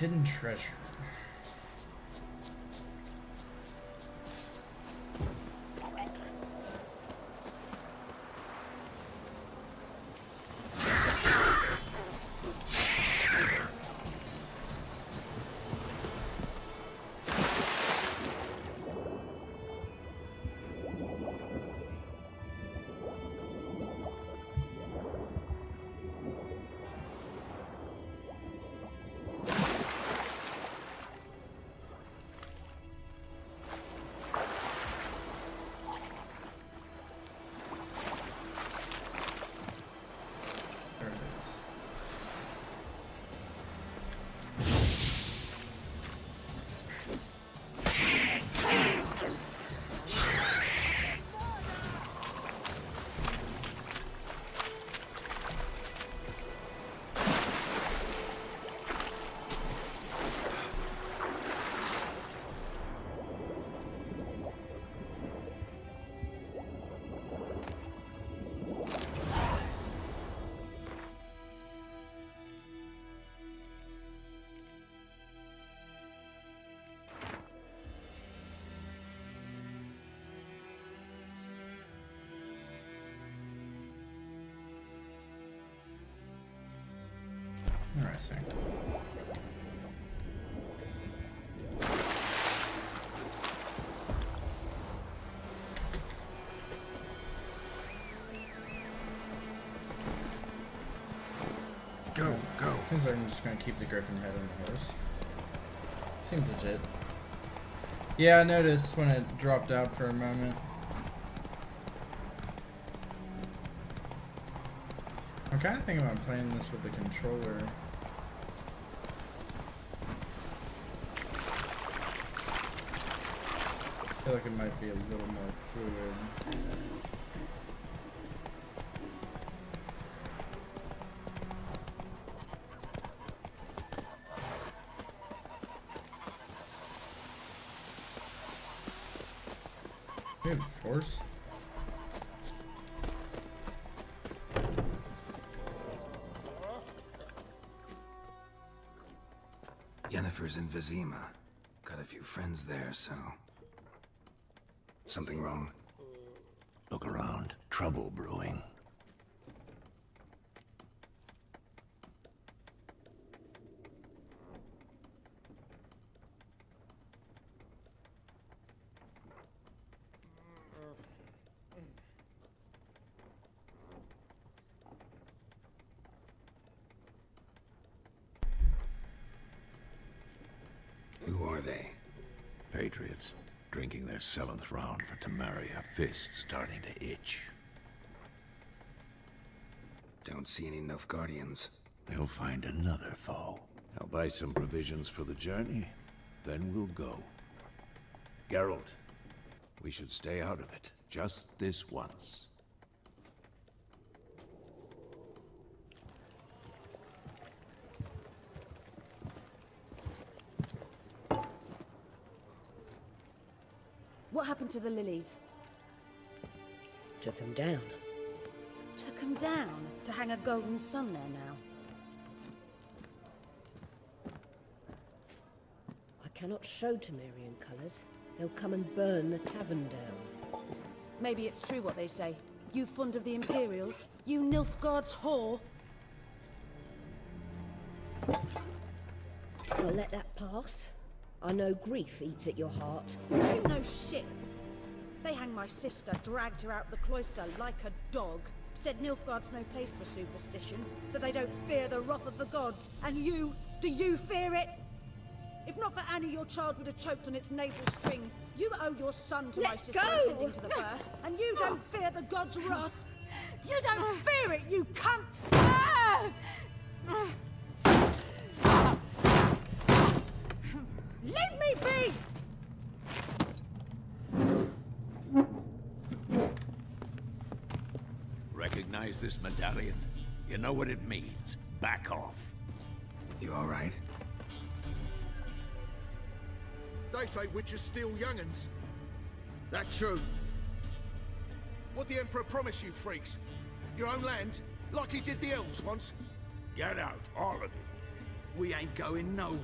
Hidden treasure. Interesting. Go. Seems like I'm just gonna keep the griffin head on the horse. Seems legit. Yeah, I noticed when it dropped out for a moment. I'm kind of thinking about playing this with the controller. I feel like it might be a little more fluid. Good force. Yennefer's in Vizima. Got a few friends there, so... Something wrong? Look around. Trouble brewing. Who are they? Patriots. Drinking their 7th round for Temeria. Fists starting to itch. Don't see any Nilfgaardians. They'll find another foe. I'll buy some provisions for the journey. Then we'll go. Geralt, we should stay out of it. Just this once. What happened to the lilies? Took him down. Took them down to hang a golden sun there now. I cannot show Temerian colours. They'll come and burn the tavern down. Maybe it's true what they say. You fond of the Imperials? You Nilfgaard's whore? I'll let that pass. I know grief eats at your heart. You know shit. They hanged my sister, dragged her out the cloister like a dog. Said Nilfgaard's no place for superstition, that they don't fear the wrath of the gods. And you, do you fear it? If not for Annie, your child would have choked on its navel string. You owe your son to my sister attending to the birth, and you don't fear the gods' wrath. You don't fear it, you cunt! Leave me be! Recognize this medallion? You know what it means. Back off. You all right? They say witches steal young'uns. That true? What the Emperor promise you, freaks? Your own land? Like he did the elves once? Get out, all of you. we ain't going nowhere.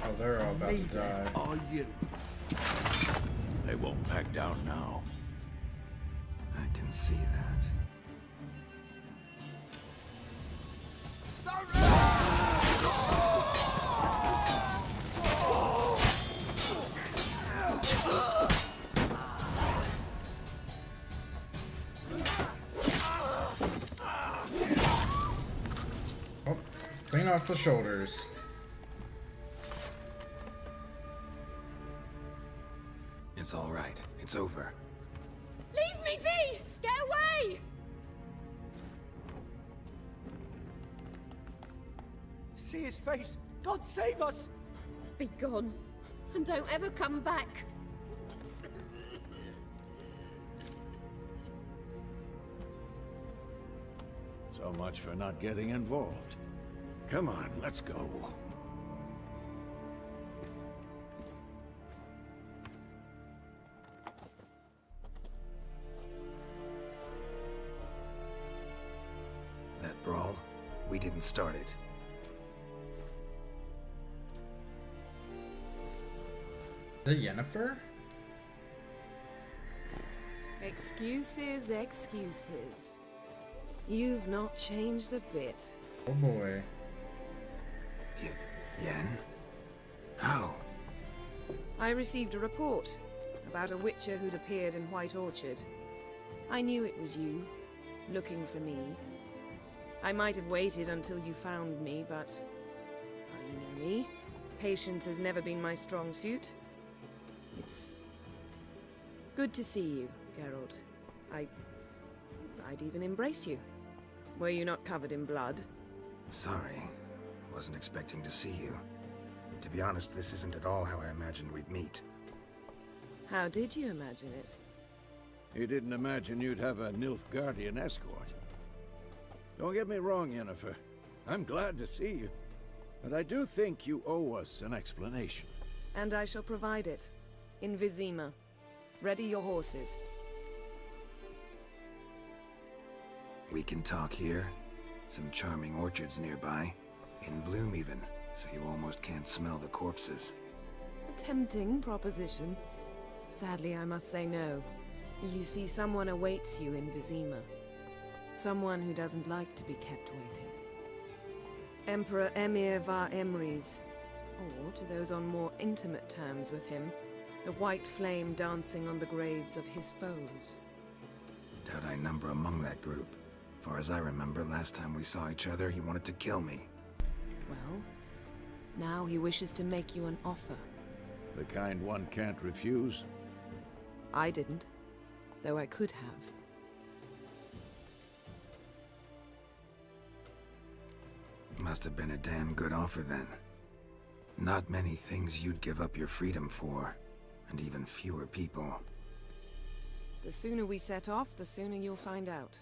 Oh, they're all about to Neither die. are you. They won't back down now. I can see that. Oh, clean off the shoulders. It's all right. It's over. Leave me be! Get away! See his face! God save us! Be gone. And don't ever come back. So much for not getting involved. Come on, let's go. That brawl, we didn't start it. The Yennefer? Excuses, excuses. You've not changed a bit. Oh boy. Yen? How? I received a report about a witcher who'd appeared in White Orchard. I knew it was you, looking for me. I might have waited until you found me, but... well, you know me. Patience has never been my strong suit. It's... good to see you, Geralt. I'd even embrace you. Were you not covered in blood? Sorry. Wasn't expecting to see you. To be honest, this isn't at all how I imagined we'd meet. How did you imagine it? You didn't imagine you'd have a Nilfgaardian escort. Don't get me wrong, Yennefer. I'm glad to see you. But I do think you owe us an explanation. And I shall provide it. In Vizima. Ready your horses. We can talk here. Some charming orchards nearby. In bloom even, so you almost can't smell the corpses. A tempting proposition. Sadly, I must say no. You see, someone awaits you in Vizima. Someone who doesn't like to be kept waiting. Emperor Emir var Emrys. Or, to those on more intimate terms with him, the white flame dancing on the graves of his foes. Doubt I number among that group. Far as I remember, last time we saw each other, he wanted to kill me. Well, now he wishes to make you an offer. The kind one can't refuse. I didn't, though I could have. Must have been a damn good offer then. Not many things you'd give up your freedom for, and even fewer people. The sooner we set off, the sooner you'll find out.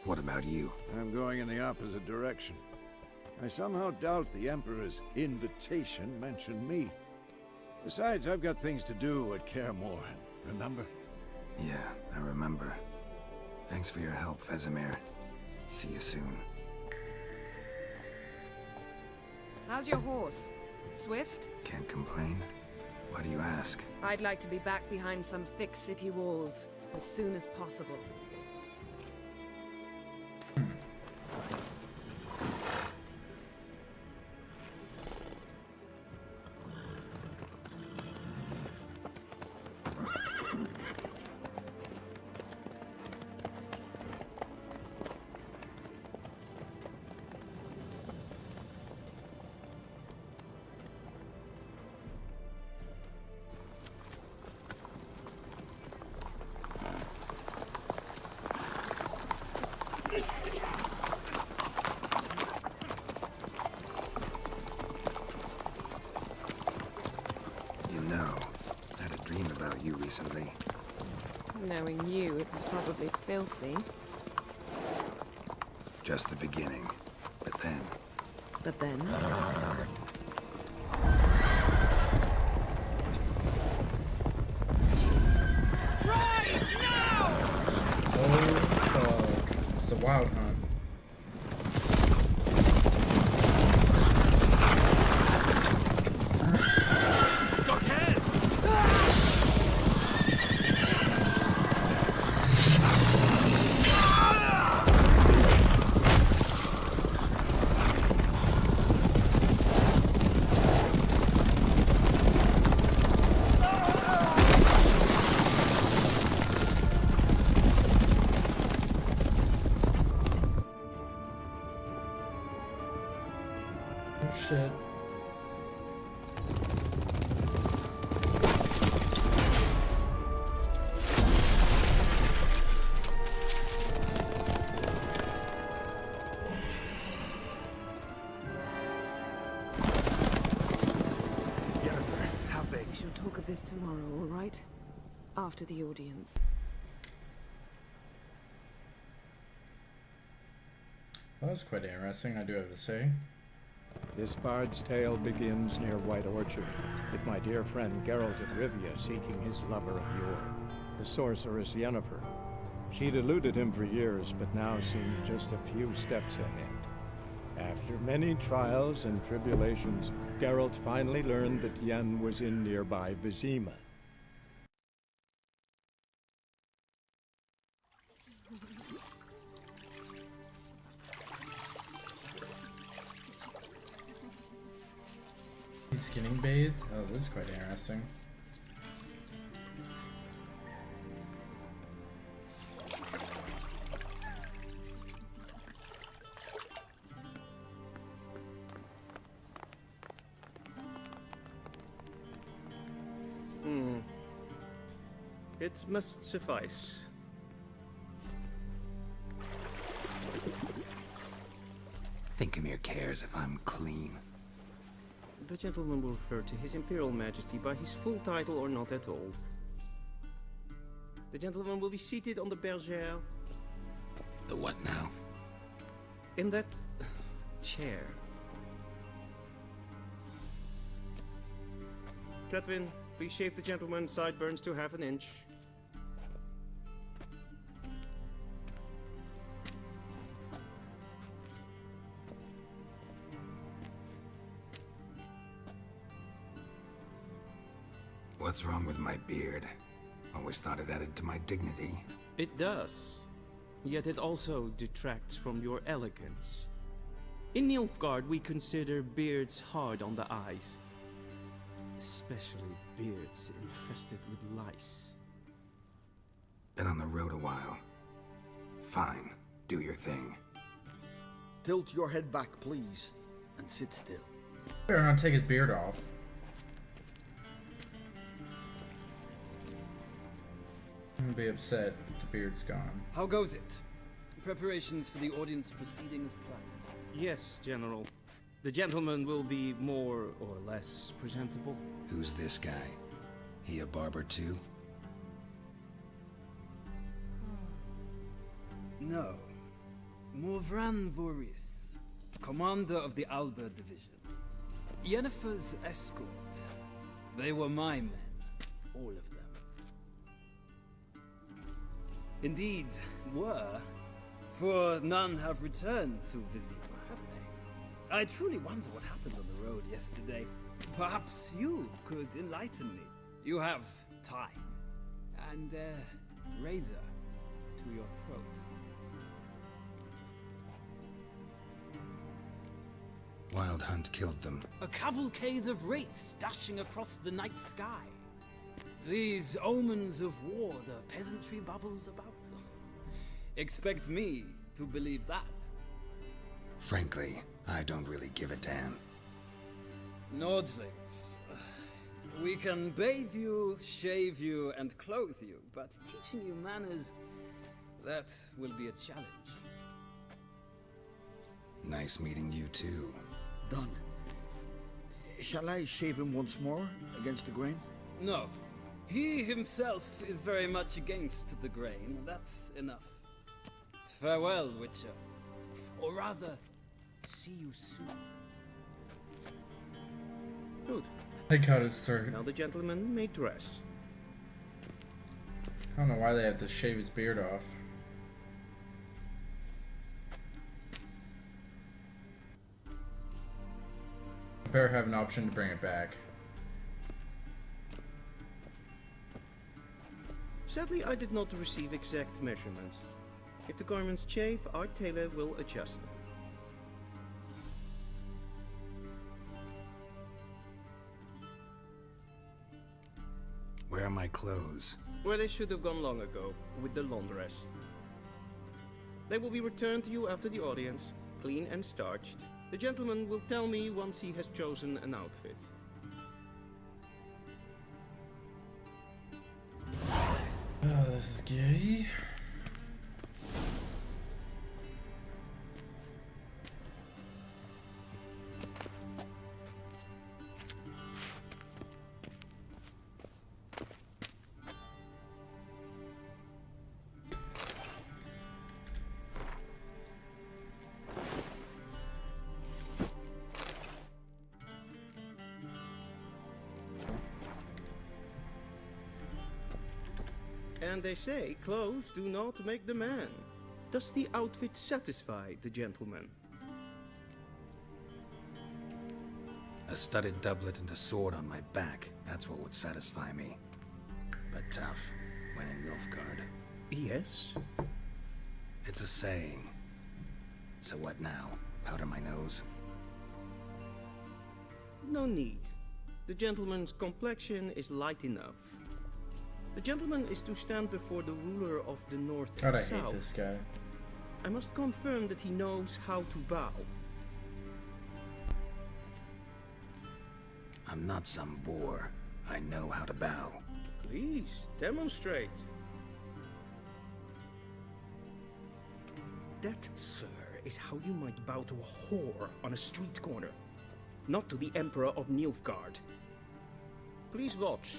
What about you? I'm going in the opposite direction. I somehow doubt the Emperor's invitation mentioned me. Besides, I've got things to do at Kaer Morhen, remember? Yeah, I remember. Thanks for your help, Vesemir. See you soon. How's your horse? Swift? Can't complain. Why do you ask? I'd like to be back behind some thick city walls as soon as possible. You know, I had a dream about you recently. Knowing you, it was probably filthy. Just the beginning. But then... But then... Oh, fuck. It's a wild hunt. shit. How big? We shall talk of this tomorrow, all right? After the audience. Well, that's quite interesting, I do have to say. This bard's tale begins near White Orchard, with my dear friend Geralt of Rivia seeking his lover of yore, the sorceress Yennefer. She'd eluded him for years, but now seemed just a few steps ahead. After many trials and tribulations, Geralt finally learned that Yen was in nearby Vizima. He's getting bathed? Oh, this is quite interesting. It must suffice. Thinkamere cares if I'm clean. The gentleman will refer to His Imperial Majesty by his full title or not at all. The gentleman will be seated on the bergère. The what now? In that chair. Catwin, please shave the gentleman's sideburns to half an inch. What's wrong with my beard? Always thought it added to my dignity. It does. Yet it also detracts from your elegance. In Nilfgaard, we consider beards hard on the eyes. Especially beards infested with lice. Been on the road a while. Fine, do your thing. Tilt your head back, please, and sit still. Better not take his beard off. I'm gonna be upset if the beard's gone. How goes it? Preparations for the audience proceeding as planned? Yes, General. The gentleman will be more or less presentable. Who's this guy? He a barber too? No. Morvran Voris, commander of the Alba Division. Yennefer's escort. They were my men, all of them. Indeed, were, for none have returned to Vizima, have they? I truly wonder what happened on the road yesterday. Perhaps you could enlighten me. You have time, and a razor to your throat. Wild Hunt killed them. A cavalcade of wraiths dashing across the night sky. These omens of war the peasantry babbles about. Expect me to believe that. Frankly, I don't really give a damn. Nordlings. We can bathe you, shave you, and clothe you, but teaching you manners, that will be a challenge. Nice meeting you too. Done. Shall I shave him once more, against the grain? No. He himself is very much against the grain. That's enough. Farewell, Witcher. Or rather, see you soon. Good. They cut his throat. Now the gentleman may dress. I don't know why they have to shave his beard off. Better have an option to bring it back. Sadly, I did not receive exact measurements. If the garments chafe, our tailor will adjust them. Where are my clothes? Where they should have gone long ago, with the laundress. They will be returned to you after the audience, clean and starched. The gentleman will tell me once he has chosen an outfit. Oh, this is gay. And they say clothes do not make the man. Does the outfit satisfy the gentleman? A studded doublet and a sword on my back, that's what would satisfy me. But tough, when in Nilfgaard. Yes. It's a saying. So what now? Powder my nose? No need. The gentleman's complexion is light enough. The gentleman is to stand before the ruler of the North God, and I South. hate this guy. I must confirm that he knows how to bow. I'm not some boor. I know how to bow. Please, demonstrate. That, sir, is how you might bow to a whore on a street corner, not to the Emperor of Nilfgaard. Please watch.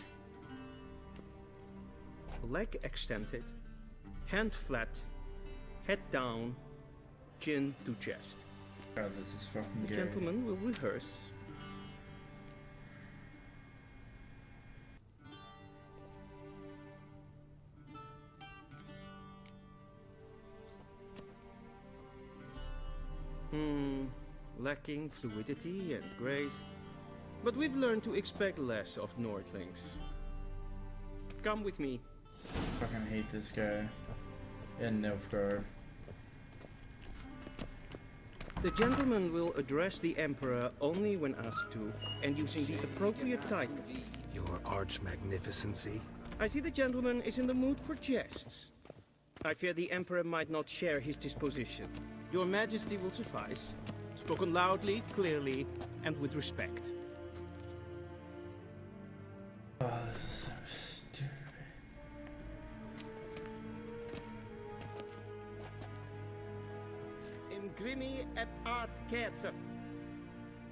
Leg extended, hand flat, head down, chin to chest. God, this is fucking The gay. gentleman will rehearse. Lacking fluidity and grace. But we've learned to expect less of Nordlings. Come with me. Fucking hate this guy. In Nilfgaard. The gentleman will address the Emperor only when asked to, and using the appropriate title. Your arch magnificency? I see the gentleman is in the mood for jests. I fear the Emperor might not share his disposition. Your Majesty will suffice. Spoken loudly, clearly, and with respect. Oh, this is so stupid. Imgrimi et art ketzer.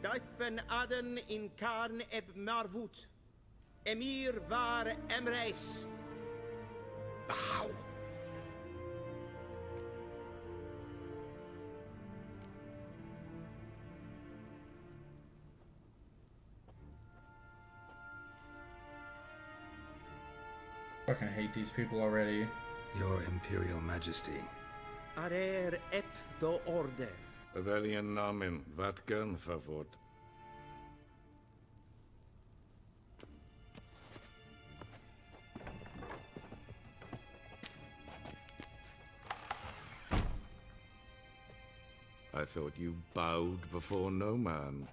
Dijfen aden in karn eb marvut. Emir var emreis. Bow! Fucking hate these people already. Your Imperial Majesty. Arer ep do orde. Welchen Namen? Wat gern verwort? I thought you bowed before no man.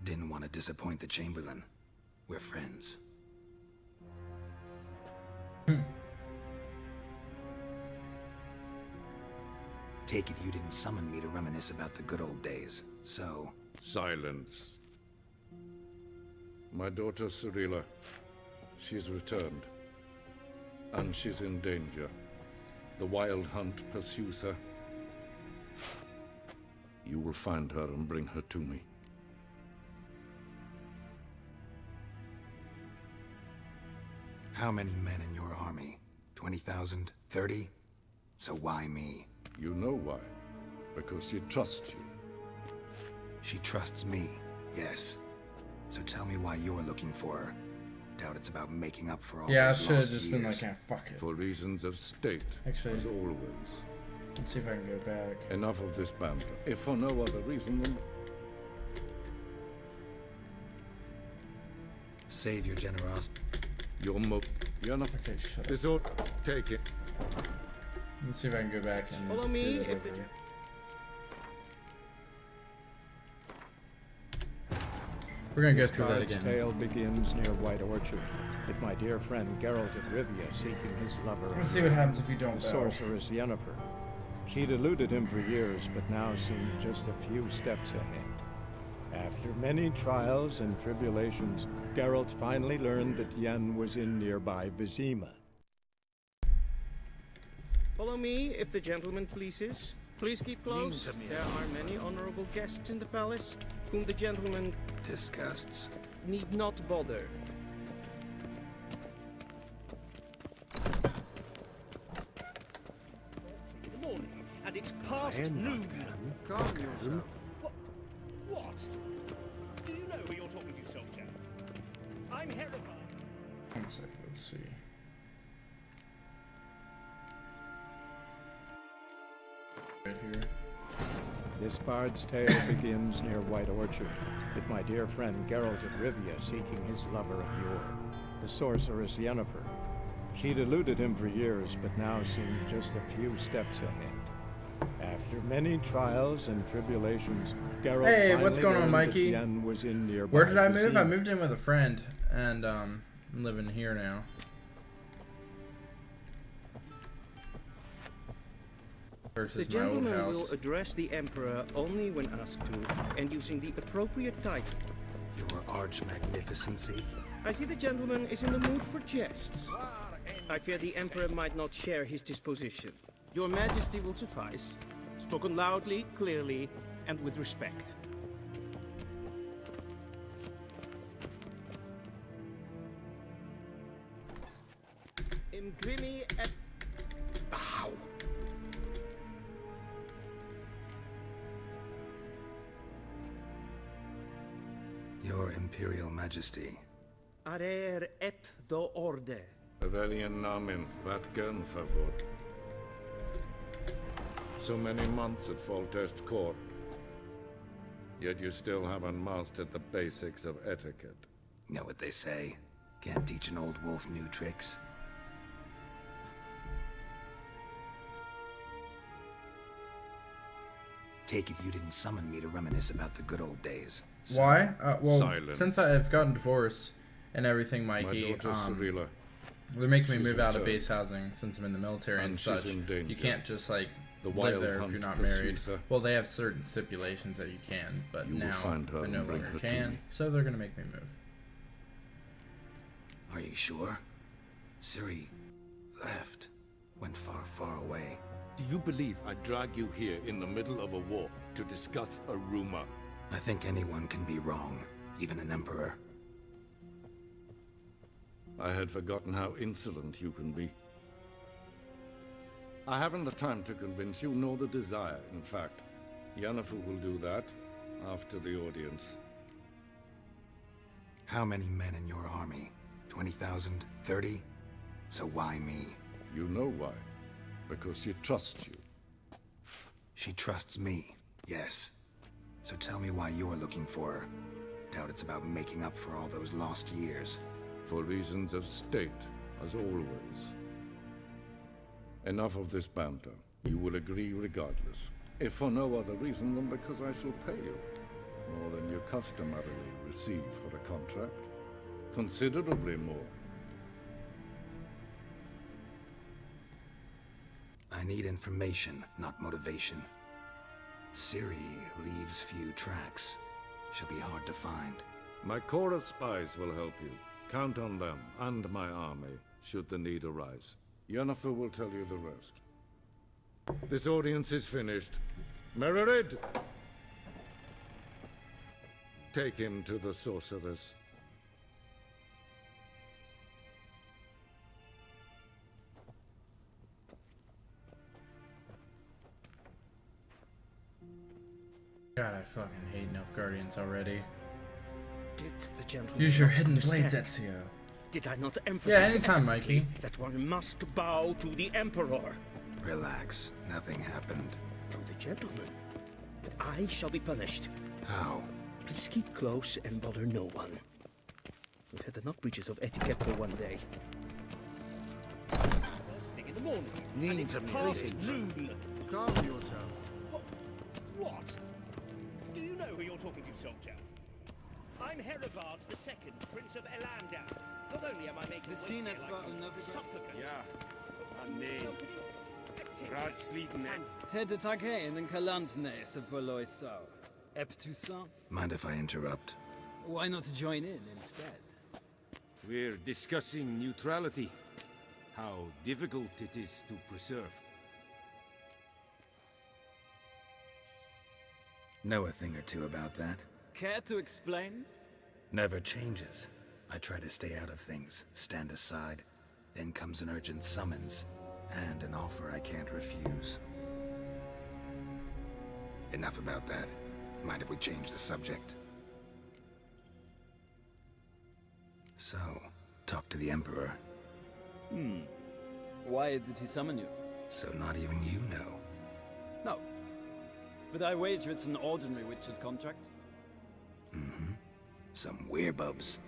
Didn't want to disappoint the Chamberlain. We're friends. Take it you didn't summon me to reminisce about the good old days, so... Silence. My daughter Cyrilla, she's returned. And she's in danger. The Wild Hunt pursues her. You will find her and bring her to me. How many men in your army? 20,000? 30? So why me? You know why. Because she trusts you. She trusts me, yes. So tell me why you're looking for her. Doubt it's about making up for all Yeah, I those should have lost just years. been like, ah, fuck it. For reasons of state, Actually, as always. let's see if I can go back. Enough of this banter. If for no other reason than... Save your generosity. You're enough. Okay, shut up. This ought... Take it. Let's see if I can go back and Follow do me that if the... over. We're gonna go This through that bard's again. tale begins near White Orchard, with my dear friend Geralt of Rivia seeking his lover. Let's see what happens if you don't the bow. sorceress Yennefer. She'd eluded him for years, but now seemed just a few steps ahead. After many trials and tribulations, Geralt finally learned that Yen was in nearby Vizima. Follow me, if the gentleman pleases. Please keep close. There are many honorable guests in the palace, whom the gentleman disgusts. Need not bother. In the morning, and it's past noon. Calm yourself. What? Do you know who you're talking to, soldier? I'm Herivard. One sec, let's see. Right here. This bard's tale begins near White Orchard, with my dear friend Geralt of Rivia seeking his lover of yore, the sorceress Yennefer. She'd eluded him for years, but now seemed just a few steps ahead. After many trials and tribulations, Geralt Hey, what's going on, Mikey? Yen was in nearby Where did I move? Vizima. I moved in with a friend, and I'm living here now. The gentleman will address the Emperor only when asked to, and using the appropriate title. Your arch-magnificency? I see the gentleman is in the mood for jests. I fear the Emperor might not share his disposition. Your Majesty will suffice. Spoken loudly, clearly, and with respect. Imgrimi et... Bow. Your Imperial Majesty. Arer ep do orde. Evelian namen, vatgen favor. So many months at Foltest Court, yet you still haven't mastered the basics of etiquette. Know what they say? Can't teach an old wolf new tricks. Take it you didn't summon me to reminisce about the good old days. So why? Well, silence. Since I've gotten divorced and everything, Mikey, My daughter Cirilla, they're making me she's move out of returned. base housing since I'm in the military and And she's such. in danger. You can't just like The live wild there if hunt you're not pursues married. her. Well, they have certain stipulations that you can, but You will now find her I no and bring longer her to can. me. So they're gonna make me move. Are you sure? Ciri left. Went far, far away. do you believe I drag you here in the middle of a war to discuss a rumor? I think anyone can be wrong, even an emperor. I had forgotten how insolent you can be. I haven't the time to convince you, nor the desire, in fact. Yennefer will do that after the audience. How many men in your army? 20,000? 30? So why me? You know why. Because she trusts you. She trusts me, yes. So tell me why you're looking for her. Doubt it's about making up for all those lost years. For reasons of state, as always. Enough of this banter. You will agree regardless. If for no other reason than because I shall pay you. More than you customarily receive for a contract. Considerably more. I need information, not motivation. Ciri leaves few tracks. She'll be hard to find. My corps of spies will help you. Count on them, and my army, should the need arise. Yennefer will tell you the rest. This audience is finished. Mererid! Take him to the sorceress. God, I fucking hate Nilfgaardians already. Did the gentleman Use your not hidden blades, understand? Ezio. Did I not emphasize anytime, adequately Mikey. that one must bow to the Emperor? Relax. Nothing happened. To the gentleman. But I shall be punished. How? Please keep close and bother no one. We've had enough breaches of etiquette for one day. First thing in the morning. And it's past noon. Calm yourself. What? Do you know who you're talking to, soldier? I'm Herivard II, Prince of Elandar. Not only am I making way here like some supplicant... Yeah, I mean... Ted Takein and Kalantne Savoloisau. Eptusan? Mind if I interrupt? Why not join in instead? We're discussing neutrality. How difficult it is to preserve. Know a thing or two about that? Care to explain? Never changes. I try to stay out of things, stand aside. Then comes an urgent summons, and an offer I can't refuse. Enough about that. Mind if we change the subject? So, talk to the Emperor. Why did he summon you? So not even you know. No. But I wager it's an ordinary witch's contract. Mm-hmm. Some werebubs.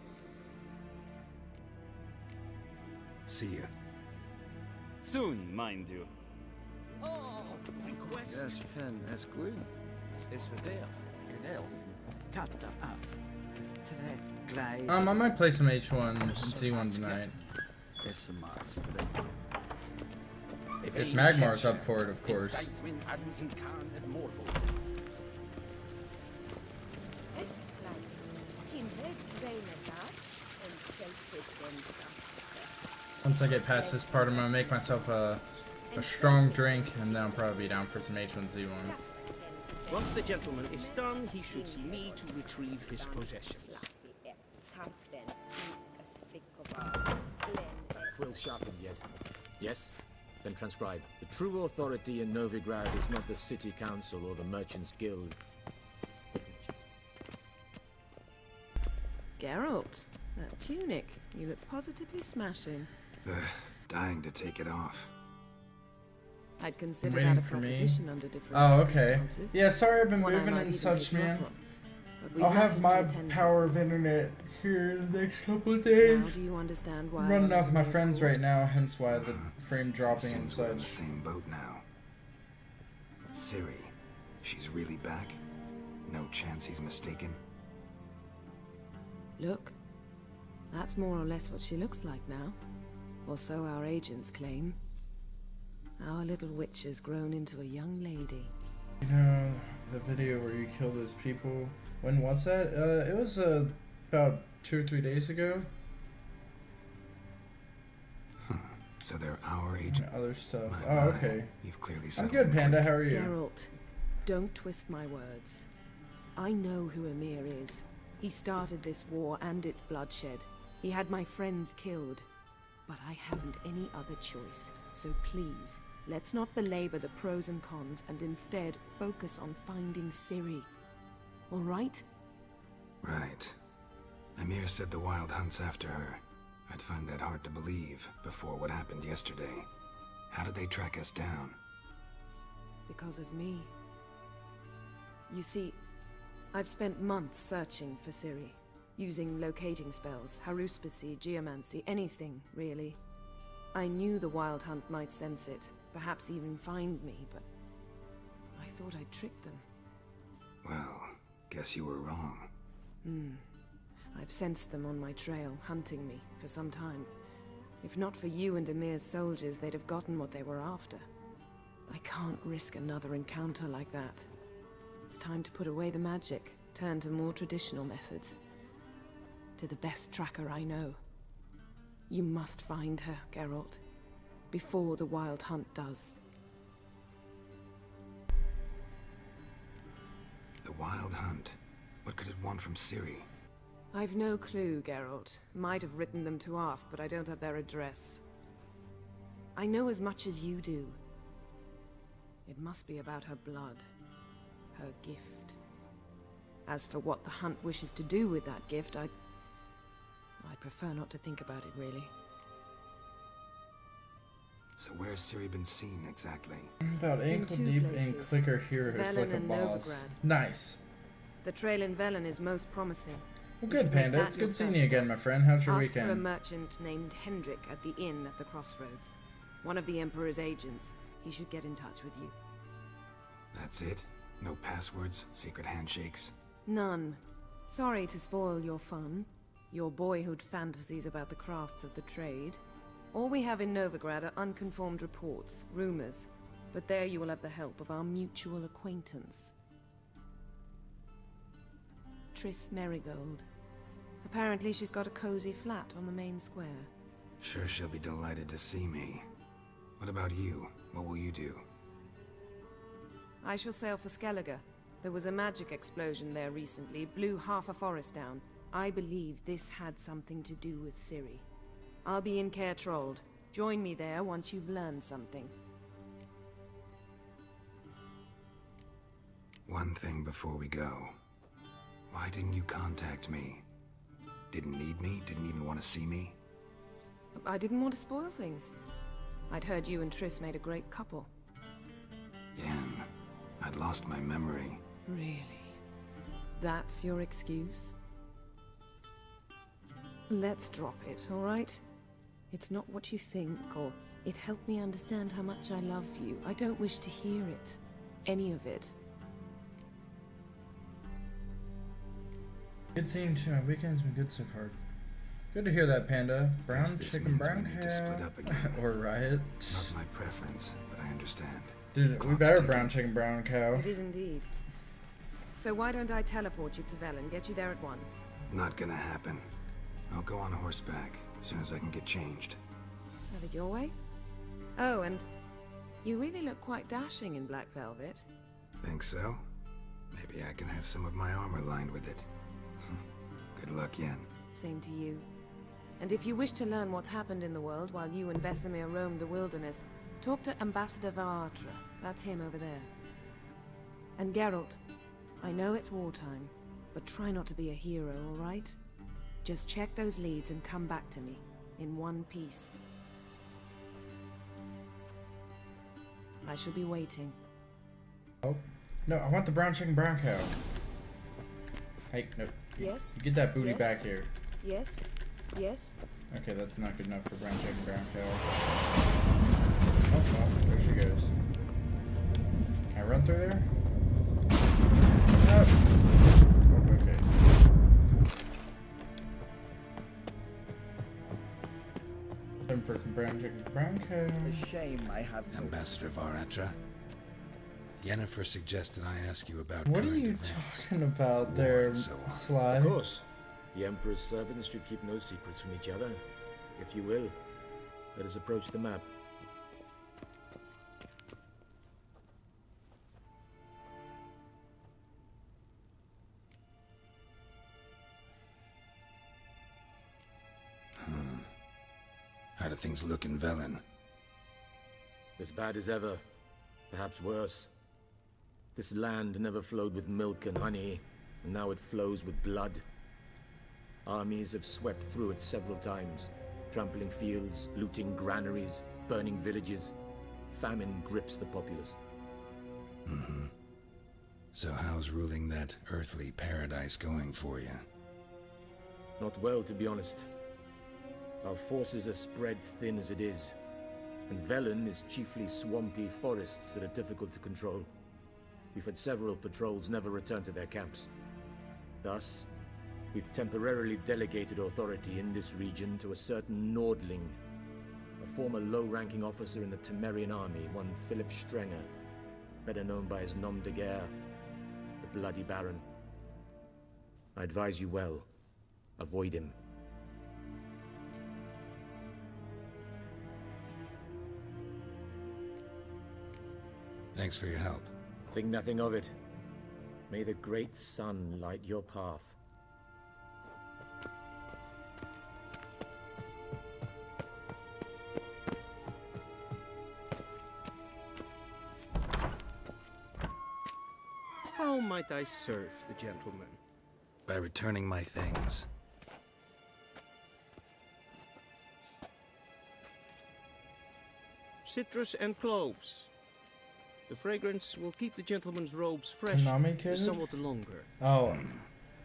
See ya. Soon, mind you. Yes, Ken Esquin. Is for Dave. Gnell. Katta af. I might play some H1 and C1 tonight. If Magmar's up for it, of course. Once I get past this part, I'm gonna make myself a strong drink, and then I'll probably be down for some H1Z1. Once the gentleman is done, he should see me to retrieve his possessions. Quill sharpened yet? Yes? Then transcribe. The true authority in Novigrad is not the City Council or the Merchants Guild. Geralt, that tunic. You look positively smashing. Dying to take it off. I'd consider Waiting that a for me. proposition under different Oh, okay. circumstances. Yeah, sorry I've been One I moving might and even such, take you up man. on. But we've I'll have matters my to attend to. power of internet here the next couple of days. Now do you understand why I'm running I'm off my at friends school? right now, hence why the frame dropping and Seems we're in the such. same boat now. Ciri, she's really back? No chance he's mistaken? Look, that's more or less what she looks like now. Or so our agents claim. Our little witch has grown into a young lady. You know, the video where you kill those people, when was that? It was about 2 or 3 days ago. So they're our agent. Other stuff. My, Oh, my. okay. You've clearly I'm settled good, in Panda. quick. How are you? Geralt, don't twist my words. I know who Emir is. He started this war and its bloodshed. He had my friends killed. But I haven't any other choice. So please, let's not belabor the pros and cons and instead focus on finding Ciri. All right? Right. Emir said the Wild Hunt's after her. I'd find that hard to believe before what happened yesterday. How did they track us down? Because of me. You see, I've spent months searching for Ciri. Using locating spells, haruspicy, geomancy, anything, really. I knew the Wild Hunt might sense it, perhaps even find me, but I thought I'd tricked them. Well, guess you were wrong. I've sensed them on my trail, hunting me, for some time. If not for you and Emir's soldiers, they'd have gotten what they were after. I can't risk another encounter like that. It's time to put away the magic, turn to more traditional methods. To the best tracker I know. You must find her, Geralt, before the Wild Hunt does. The Wild Hunt? What could it want from Ciri? I've no clue, Geralt. Might have written them to ask, but I don't have their address. I know as much as you do. It must be about her blood. Her gift. As for what the Hunt wishes to do with that gift, I prefer not to think about it, really. So where's Ciri been seen, exactly? About ankle two deep in places. Clicker Heroes Velen like a and boss. Novigrad. Nice. The trail in Velen is most promising. Well, You good, should make Panda. that It's your good seeing first you again, stop. my friend. How's your Ask for a weekend? merchant named Hendrik at the inn at the crossroads. One of the Emperor's agents. He should get in touch with you. That's it? No passwords? Secret handshakes? None. Sorry to spoil your fun. Your boyhood fantasies about the crafts of the trade. All we have in Novigrad are unconformed reports, rumors. But there you will have the help of our mutual acquaintance. Triss Merigold. Apparently she's got a cozy flat on the main square. Sure she'll be delighted to see me. What about you? What will you do? I shall sail for Skellige. There was a magic explosion there recently, blew half a forest down. I believe this had something to do with Ciri. I'll be in Caer Trold. Join me there once you've learned something. One thing before we go. Why didn't you contact me? Didn't need me? Didn't even want to see me? I didn't want to spoil things. I'd heard you and Triss made a great couple. Yen, I'd lost my memory. Really? That's your excuse? Let's drop it, all right? It's not what you think, or it helped me understand how much I love you. I don't wish to hear it. Any of it. Good seeing you. My weekend's been good so far. Good to hear that, Panda. Brown Guess this chicken, means brown we need to split up again. or riot. Not my preference, but I understand. Dude, we better brown chicken, brown cow. It is indeed. So why don't I teleport you to Velen, get you there at once? Not gonna happen. I'll go on horseback as soon as I can get changed. Have it your way? Oh, and you really look quite dashing in black velvet. Think so? Maybe I can have some of my armor lined with it. Good luck, Yen. Same to you. And if you wish to learn what's happened in the world while you and Vesemir roamed the wilderness, talk to Ambassador Varatra. That's him over there. And Geralt, I know it's wartime, but try not to be a hero, all right? Just check those leads and come back to me, in one piece. I shall be waiting. Oh, no, I want the brown chicken, brown cow. Hey, no. Yes? Get that booty Yes? back here. Yes? Yes? Okay, that's not good enough for brown chicken, brown cow. Oh, well, there she goes. Can I run through there? Oh. Oh, okay. Time for some brown chicken, brown cow. A shame I have no... Ambassador Varatra. Yennefer suggested I ask you about What are current you events, talking about war there, and so on. Sly? Of course. The Emperor's servants should keep no secrets from each other. If you will, let us approach the map. How do things look in Velen? As bad as ever, perhaps worse. This land never flowed with milk and honey, and now it flows with blood. Armies have swept through it several times, trampling fields, looting granaries, burning villages. Famine grips the populace. Mm-hmm. So how's ruling that earthly paradise going for you? Not well, to be honest. Our forces are spread thin as it is, and Velen is chiefly swampy forests that are difficult to control. We've had several patrols never return to their camps. Thus, we've temporarily delegated authority in this region to a certain Nordling, a former low-ranking officer in the Temerian army, one Philip Strenger, better known by his nom de guerre, the Bloody Baron. I advise you well. Avoid him. Thanks for your help. Think nothing of it. May the great sun light your path. How might I serve the gentleman? By returning my things. Citrus and cloves. The fragrance will keep the gentleman's robes fresh Konami Kid? somewhat longer. Oh.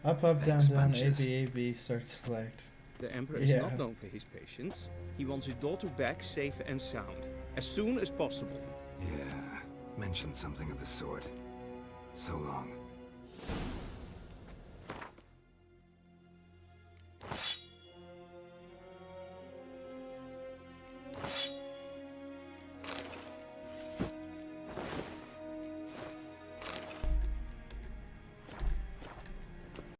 Up, up, Thanks, down, down, bunches. A, B, A, B, start select. The Emperor is Yeah. not known for his patience. He wants his daughter back safe and sound, as soon as possible. Yeah, mentioned something of the sort. So long.